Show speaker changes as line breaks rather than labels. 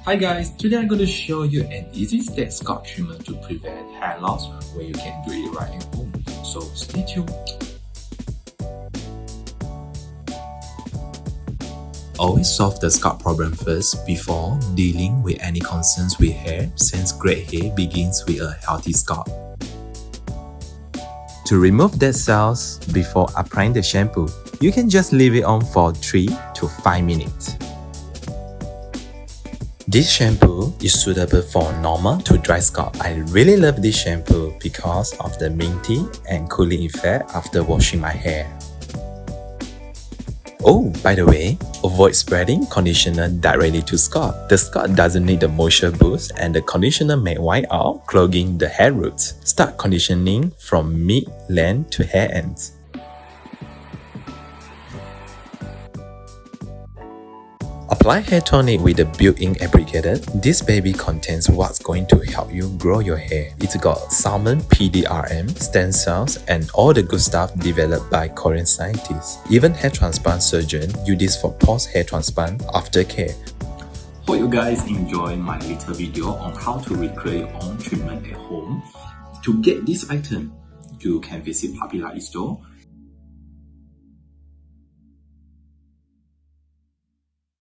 Hi guys, today I'm going to show you an easy step scalp treatment to prevent hair loss where you can do it right at home. So stay tuned. Always solve the scalp problem first before dealing with any concerns with hair, since great hair begins with a healthy scalp. To remove dead cells before applying the shampoo, you can just leave it on for 3 to 5 minutes. This shampoo is suitable for normal to dry scalp. I really love this shampoo because of the minty and cooling effect after washing my hair. Oh, by the way, avoid spreading conditioner directly to scalp. The scalp doesn't need the moisture boost and the conditioner may white out, clogging the hair roots. Start conditioning from mid-length to hair ends. Apply hair tonic with the built-in applicator. This baby contains what's going to help you grow your hair. It's got Salmon, PDRN, stem cells, and all the good stuff developed by Korean scientists. Even hair transplant surgeons use this for post-hair transplant aftercare. Hope you guys enjoy my little video on how to recreate your own treatment at home. To get this item, you can visit Papilla store